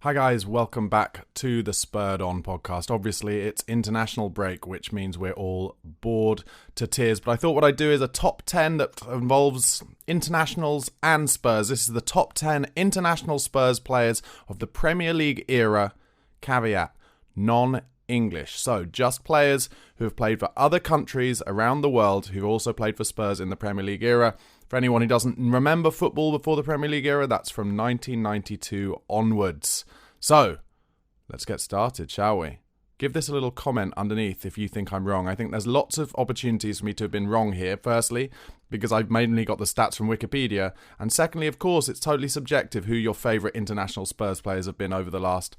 Hi guys, welcome back to the Spurred On podcast. Obviously, it's international break, which means we're all bored to tears. But I thought what I'd do is a top 10 that involves internationals and Spurs. This is the top 10 international Spurs players of the Premier League era. Caveat, non-English. So just players who have played for other countries around the world who've also played for Spurs in the Premier League era. For anyone who doesn't remember football before the Premier League era, that's from 1992 onwards. So, let's get started, shall we? Give this a little comment underneath if you think I'm wrong. I think there's lots of opportunities for me to have been wrong here. Firstly, because I've mainly got the stats from Wikipedia. And secondly, of course, it's totally subjective who your favourite international Spurs players have been over the last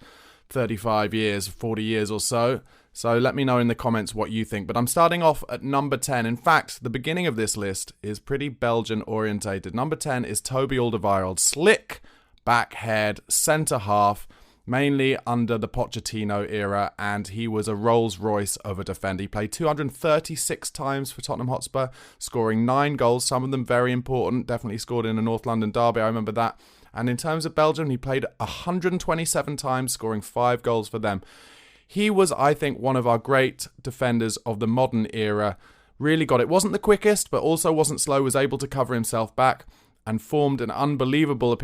35 years, 40 years or so. So let me know in the comments what you think. But I'm starting off at number 10. In fact, the beginning of this list is pretty Belgian orientated. Number 10 is Toby Alderweireld. Slick, back-haired, centre-half, mainly under the Pochettino era, and he was a Rolls-Royce of a defender. He played 236 times for Tottenham Hotspur, scoring 9 goals, some of them very important. Definitely scored in a North London derby, I remember that. And in terms of Belgium, he played 127 times, scoring 5 goals for them. He was, I think, one of our great defenders of the modern era. Really got it. Wasn't the quickest, but also wasn't slow. Was able to cover himself back and formed an unbelievable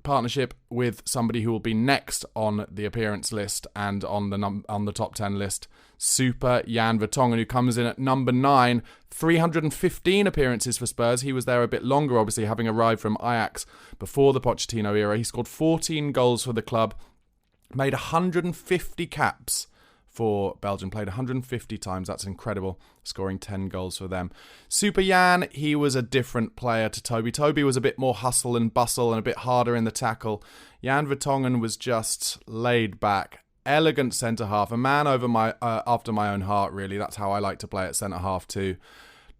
partnership with somebody who will be next on the appearance list and on the top 10 list. Super Jan Vertonghen, who comes in at number 9, 315 appearances for Spurs. He was there a bit longer, obviously, having arrived from Ajax before the Pochettino era. He scored 14 goals for the club, made 150 caps for Belgium, played 150 times. That's incredible, scoring 10 goals for them. Super Jan, he was a different player to Toby. Toby was a bit more hustle and bustle and a bit harder in the tackle. Jan Vertonghen was just laid back, elegant centre-half, a man after my own heart, really. That's how I like to play at centre-half too.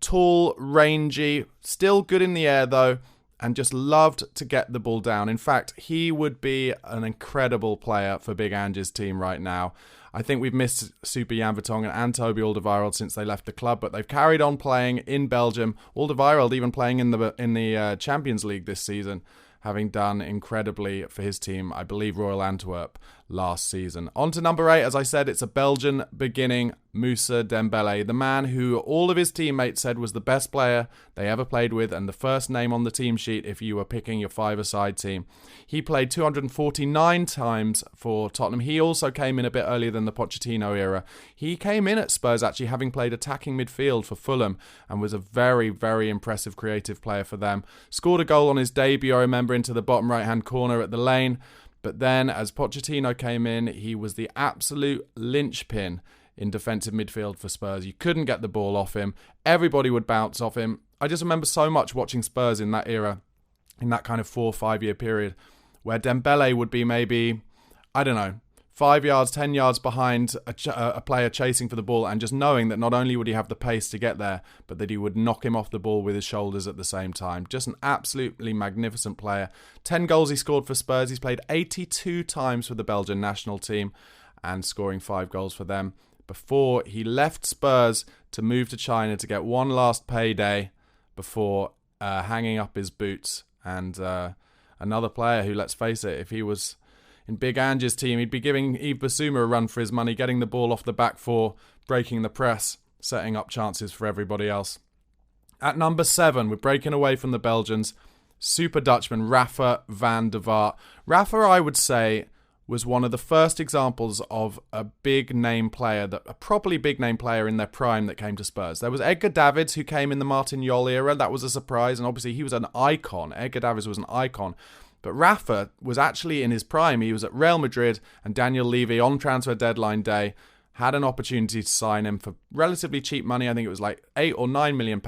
Tall, rangy, still good in the air though, and just loved to get the ball down. In fact, he would be an incredible player for Big Ange's team right now. I think we've missed Super Jan Vertonghen and Toby Alderweireld since they left the club, but they've carried on playing in Belgium. Alderweireld even playing in the Champions League this season, having done incredibly for his team, I believe Royal Antwerp, last season. On to number 8, as I said, it's a Belgian beginning, Moussa Dembele, the man who all of his teammates said was the best player they ever played with and the first name on the team sheet if you were picking your five-a-side team. He played 249 times for Tottenham. He also came in a bit earlier than the Pochettino era. He came in at Spurs actually having played attacking midfield for Fulham and was a very, very impressive creative player for them. Scored a goal on his debut, I remember, into the bottom right-hand corner at the Lane. But then, as Pochettino came in, he was the absolute linchpin in defensive midfield for Spurs. You couldn't get the ball off him. Everybody would bounce off him. I just remember so much watching Spurs in that era, in that kind of 4 or 5 year period, where Dembele would be maybe, 5 yards, 10 yards behind a player chasing for the ball and just knowing that not only would he have the pace to get there, but that he would knock him off the ball with his shoulders at the same time. Just an absolutely magnificent player. 10 goals he scored for Spurs. He's played 82 times for the Belgian national team and scoring 5 goals for them before he left Spurs to move to China to get one last payday before hanging up his boots. And another player who, let's face it, if he was in Big Ange's team, he'd be giving Yves Bissouma a run for his money, getting the ball off the back four, breaking the press, setting up chances for everybody else. At number 7, we're breaking away from the Belgians, Super Dutchman Rafa van der Vaart. Rafa, I would say, was one of the first examples of a big name player, a properly big name player in their prime that came to Spurs. There was Edgar Davids, who came in the Martin Jol era. That was a surprise, and obviously he was an icon. Edgar Davids was an icon. But Rafa was actually in his prime. He was at Real Madrid, and Daniel Levy on transfer deadline day had an opportunity to sign him for relatively cheap money. I think it was like £8 or £9 million.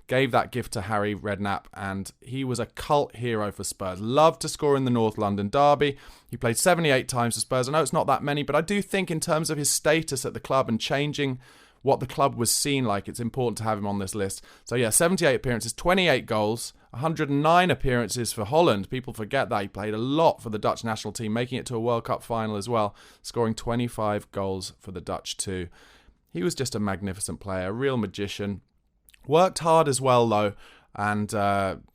Gave that gift to Harry Redknapp, and he was a cult hero for Spurs. Loved to score in the North London derby. He played 78 times for Spurs. I know it's not that many, but I do think in terms of his status at the club and changing what the club was seen like, it's important to have him on this list. So yeah, 78 appearances, 28 goals, 109 appearances for Holland. People forget that. He played a lot for the Dutch national team, making it to a World Cup final as well, scoring 25 goals for the Dutch too. He was just a magnificent player, a real magician. Worked hard as well though, and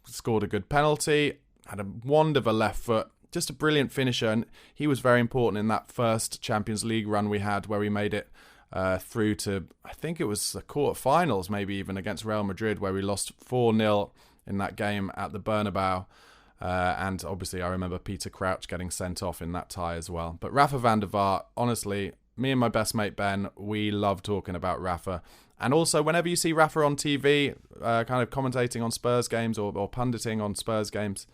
scored a good penalty, had a wand of a left foot, just a brilliant finisher, and he was very important in that first Champions League run we had where we made it through to, I think it was the quarterfinals, maybe even against Real Madrid, where we lost 4-0 in that game at the Bernabeu. And obviously I remember Peter Crouch getting sent off in that tie as well. But Rafa van der Vaart, honestly, me and my best mate Ben, we love talking about Rafa. And also, whenever you see Rafa on TV, kind of commentating on Spurs games or punditing on Spurs games,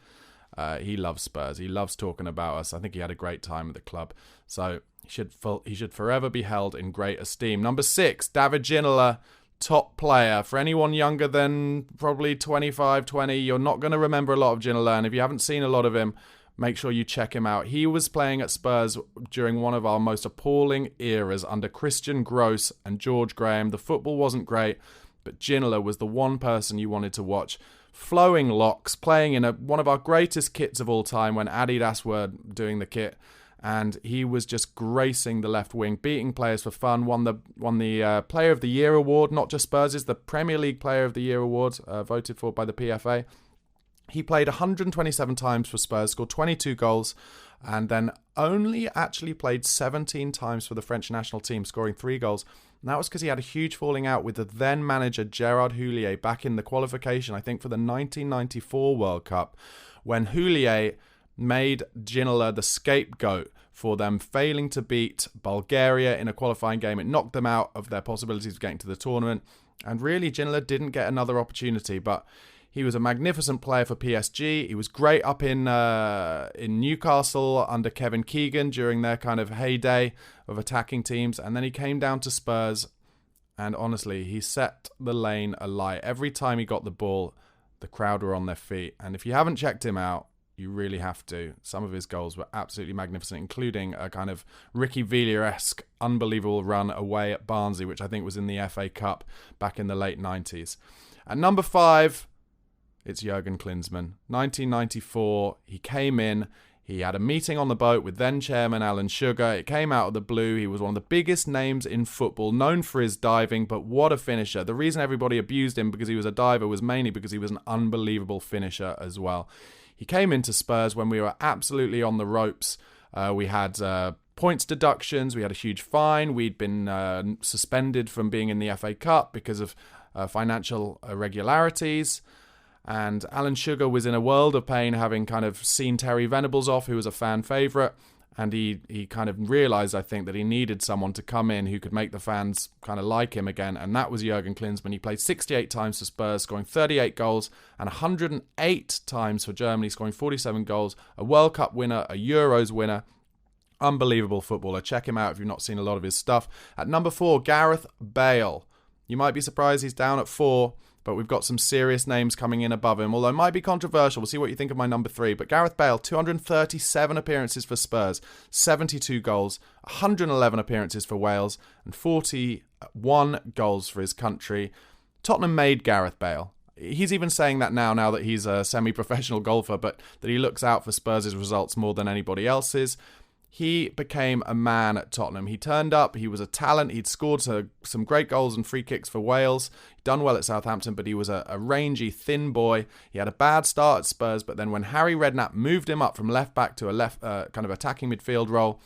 he loves Spurs. He loves talking about us. I think he had a great time at the club. So he should forever be held in great esteem. Number 6, David Ginola, top player. For anyone younger than probably 25, 20, you're not going to remember a lot of Ginola. And if you haven't seen a lot of him, make sure you check him out. He was playing at Spurs during one of our most appalling eras under Christian Gross and George Graham. The football wasn't great, but Ginola was the one person you wanted to watch. Flowing locks, playing in one of our greatest kits of all time when Adidas were doing the kit. And he was just gracing the left wing, beating players for fun, won the Player of the Year award, not just Spurs', the Premier League Player of the Year award, voted for by the PFA. He played 127 times for Spurs, scored 22 goals, and then only actually played 17 times for the French national team, scoring 3 goals. And that was because he had a huge falling out with the then manager Gerard Houllier back in the qualification, I think, for the 1994 World Cup, when Houllier made Ginola the scapegoat for them failing to beat Bulgaria in a qualifying game. It knocked them out of their possibilities of getting to the tournament. And really, Ginola didn't get another opportunity, but he was a magnificent player for PSG. He was great up in Newcastle under Kevin Keegan during their kind of heyday of attacking teams. And then he came down to Spurs, and honestly, he set the lane alight. Every time he got the ball, the crowd were on their feet. And if you haven't checked him out, you really have to. Some of his goals were absolutely magnificent, including a kind of Ricky Villa-esque unbelievable run away at Barnsley, which I think was in the FA Cup back in the late 90s. At number 5, it's Jurgen Klinsmann. 1994, he came in. He had a meeting on the boat with then chairman Alan Sugar. It came out of the blue. He was one of the biggest names in football, known for his diving, but what a finisher. The reason everybody abused him because he was a diver was mainly because he was an unbelievable finisher as well. He came into Spurs when we were absolutely on the ropes. We had points deductions. We had a huge fine. We'd been suspended from being in the FA Cup because of financial irregularities. And Alan Sugar was in a world of pain, having kind of seen Terry Venables off, who was a fan favourite. And he kind of realised, I think, that he needed someone to come in who could make the fans kind of like him again. And that was Jurgen Klinsmann. He played 68 times for Spurs, scoring 38 goals, and 108 times for Germany, scoring 47 goals. A World Cup winner, a Euros winner. Unbelievable footballer. Check him out if you've not seen a lot of his stuff. At number 4, Gareth Bale. You might be surprised he's down at 4. But we've got some serious names coming in above him, although it might be controversial. We'll see what you think of my number 3. But Gareth Bale, 237 appearances for Spurs, 72 goals, 111 appearances for Wales, and 41 goals for his country. Tottenham made Gareth Bale. He's even saying that now that he's a semi-professional golfer, but that he looks out for Spurs' results more than anybody else's. He became a man at Tottenham. He turned up. He was a talent. He'd scored some great goals and free kicks for Wales. He'd done well at Southampton, but he was a rangy, thin boy. He had a bad start at Spurs, but then when Harry Redknapp moved him up from left back to a left kind of attacking midfield role,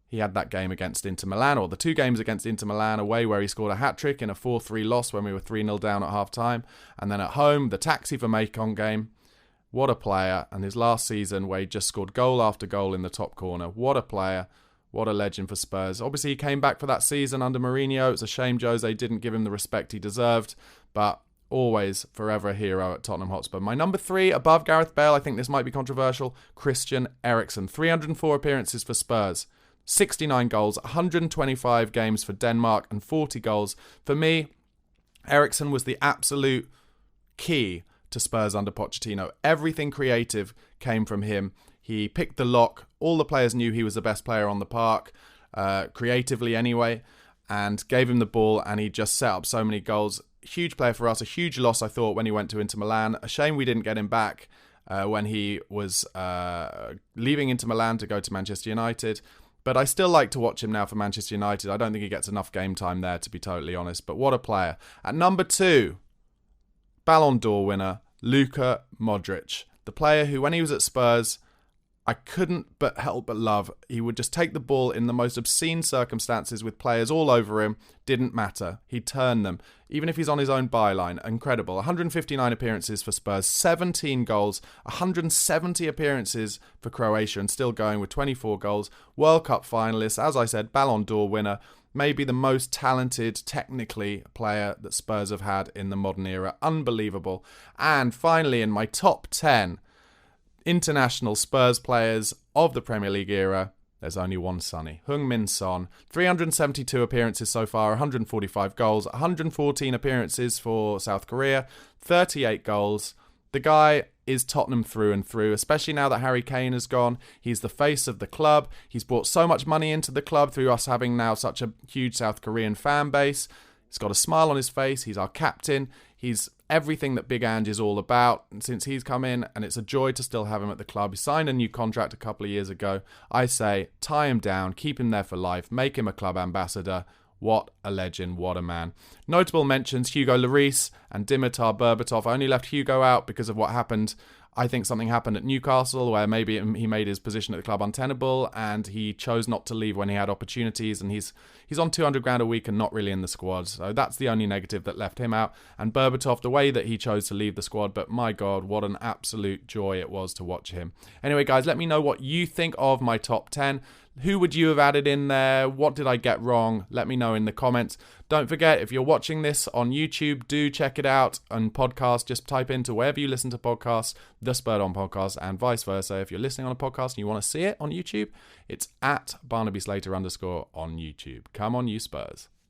he had that game against Inter Milan, or the 2 games against Inter Milan away, where he scored a hat-trick in a 4-3 loss when we were 3-0 down at half-time. And then at home, the taxi for Mekong game. What a player. And his last season where he just scored goal after goal in the top corner. What a player. What a legend for Spurs. Obviously, he came back for that season under Mourinho. It's a shame Jose didn't give him the respect he deserved. But always, forever a hero at Tottenham Hotspur. My number 3, above Gareth Bale, I think this might be controversial, Christian Eriksen. 304 appearances for Spurs. 69 goals, 125 games for Denmark, and 40 goals. For me, Eriksen was the absolute key to Spurs under Pochettino. Everything creative came from him. He picked the lock. All the players knew he was the best player on the park, creatively anyway, and gave him the ball, and he just set up so many goals. Huge player for us. A huge loss, I thought, when he went to Inter Milan. A shame we didn't get him back when he was leaving Inter Milan to go to Manchester United. But I still like to watch him now for Manchester United. I don't think he gets enough game time there, to be totally honest. But what a player. At number 2, Ballon d'Or winner, Luka Modric. The player who, when he was at Spurs, I couldn't but help but love. He would just take the ball in the most obscene circumstances with players all over him. Didn't matter. He'd turn them. Even if he's on his own byline. Incredible. 159 appearances for Spurs, 17 goals, 170 appearances for Croatia and still going with 24 goals. World Cup finalist, as I said, Ballon d'Or winner. Maybe the most talented, technically, player that Spurs have had in the modern era. Unbelievable. And finally, in my top 10 international Spurs players of the Premier League era, there's only one Sonny. HeungMin Son. 372 appearances so far, 145 goals, 114 appearances for South Korea, 38 goals. The guy is Tottenham through and through, especially now that Harry Kane has gone. He's the face of the club. He's brought so much money into the club through us having now such a huge South Korean fan base. He's got a smile on his face. He's our captain. He's everything that Big Ange is all about since he's come in, and it's a joy to still have him at the club. He signed a new contract a couple of years ago. I say, tie him down, keep him there for life, make him a club ambassador. What a legend, what a man. Notable mentions, Hugo Lloris and Dimitar Berbatov. I only left Hugo out because of what happened. I think something happened at Newcastle where maybe he made his position at the club untenable and he chose not to leave when he had opportunities, and he's on 200 grand a week and not really in the squad. So that's the only negative that left him out. And Berbatov, the way that he chose to leave the squad, but my God, what an absolute joy it was to watch him. Anyway, guys, let me know what you think of my top 10. Who would you have added in there? What did I get wrong? Let me know in the comments. Don't forget, if you're watching this on YouTube, do check it out. And podcast, just type into wherever you listen to podcasts, The Spurred On Podcast, and vice versa. If you're listening on a podcast and you want to see it on YouTube, it's at Barnaby Slater _ on YouTube. Come on, you Spurs.